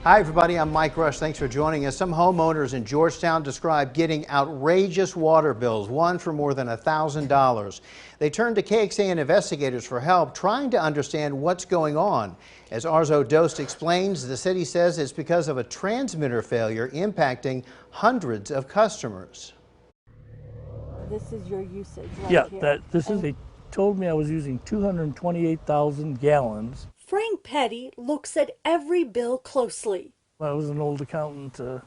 Hi everybody, I'm Mike Rush. Thanks for joining us. Some homeowners in Georgetown describe getting outrageous water bills, one for more than $1,000. They turned to KXAN investigators for help, trying to understand what's going on. As Arzo Dost explains, the city says it's because of a transmitter failure impacting hundreds of customers. This is your usage right Yeah, here. They told me I was using 228,000 gallons. Frank Petty looks at every bill closely. I was an old accountant for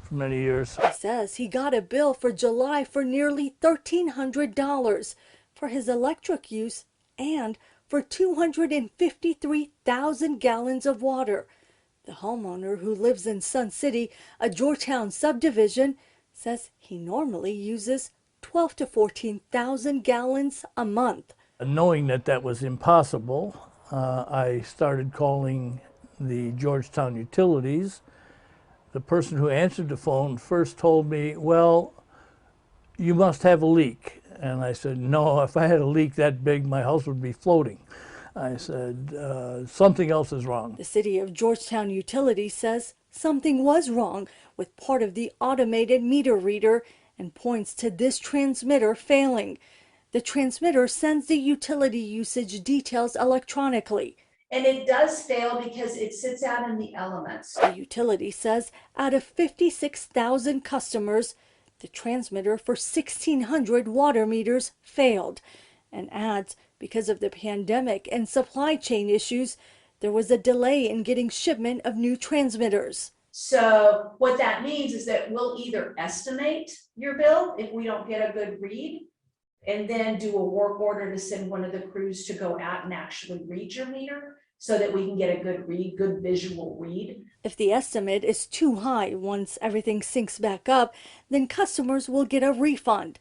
many years. He says he got a bill for July for nearly $1,300 for his electric use and for 253,000 gallons of water. The homeowner, who lives in Sun City, a Georgetown subdivision, says he normally uses 12 to 14,000 gallons a month. Knowing that was impossible, I started calling the Georgetown utilities. The person who answered the phone first told me, well, you must have a leak. And I said, no, if I had a leak that big, my house would be floating. I said, something else is wrong. The City of Georgetown utility says something was wrong with part of the automated meter reader and points to this transmitter failing. The transmitter sends the utility usage details electronically. And it does fail because it sits out in the elements. The utility says out of 56,000 customers, the transmitter for 1,600 water meters failed, and adds because of the pandemic and supply chain issues, there was a delay in getting shipment of new transmitters. So what that means is that we'll either estimate your bill if we don't get a good read, and then do a work order to send one of the crews to go out and actually read your meter so that we can get a good read, good visual read. If the estimate is too high once everything syncs back up, then customers will get a refund.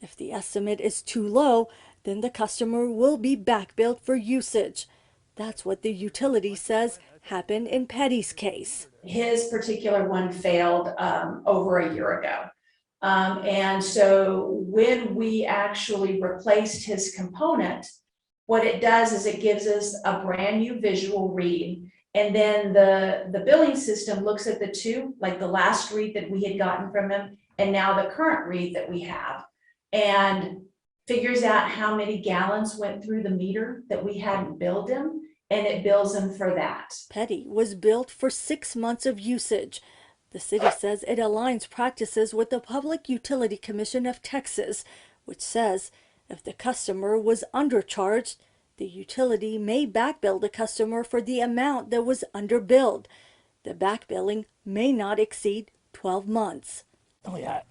If the estimate is too low, then the customer will be back billed for usage. That's what the utility says happened in Petty's case. His particular one failed over a year ago. And so when we actually replaced his component, what it does is it gives us a brand new visual read. And then the billing system looks at the two, like the last read that we had gotten from him, and now the current read that we have, and figures out how many gallons went through the meter that we hadn't billed him, and it bills him for that. Petty was billed for 6 months of usage. The city says it aligns practices with the Public Utility Commission of Texas, which says if the customer was undercharged, the utility may backbill the customer for the amount that was underbilled. The backbilling may not exceed 12 months. Oh yeah,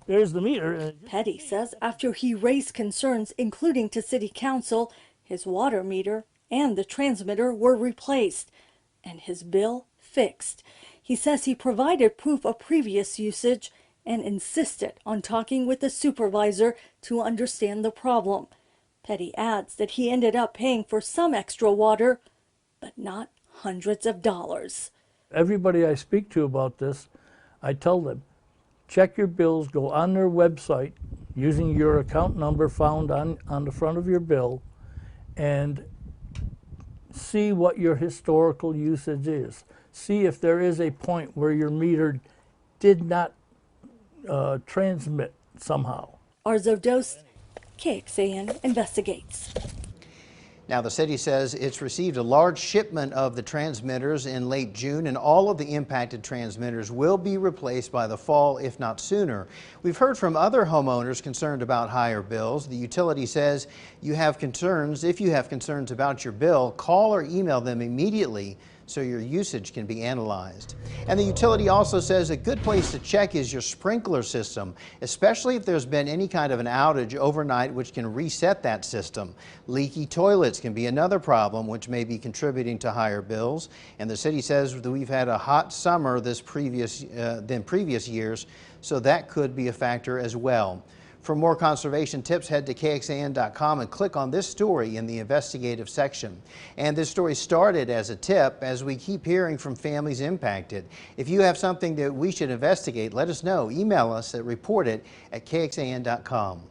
there's the meter. Petty says after he raised concerns, including to city council, his water meter and the transmitter were replaced and his bill fixed. He says he provided proof of previous usage and insisted on talking with the supervisor to understand the problem. Petty adds that he ended up paying for some extra water, but not hundreds of dollars. Everybody I speak to about this, I tell them, check your bills, go on their website using your account number found on the front of your bill, and see what your historical usage is. See if there is a point where your meter did not transmit somehow. Arzo Dost, KXAN investigates. Now, the city says it's received a large shipment of the transmitters in late June, and all of the impacted transmitters will be replaced by the fall, if not sooner. We've heard from other homeowners concerned about higher bills. The utility says if you have concerns about your bill, call or email them immediately so your usage can be analyzed. And the utility also says a good place to check is your sprinkler system, especially if there's been any kind of an outage overnight, which can reset that system. Leaky toilets can be another problem, which may be contributing to higher bills. And the city says that we've had a hot summer than previous years, so that could be a factor as well. For more conservation tips, head to KXAN.com and click on this story in the investigative section. And this story started as a tip as we keep hearing from families impacted. If you have something that we should investigate, let us know. Email us at report@KXAN.com.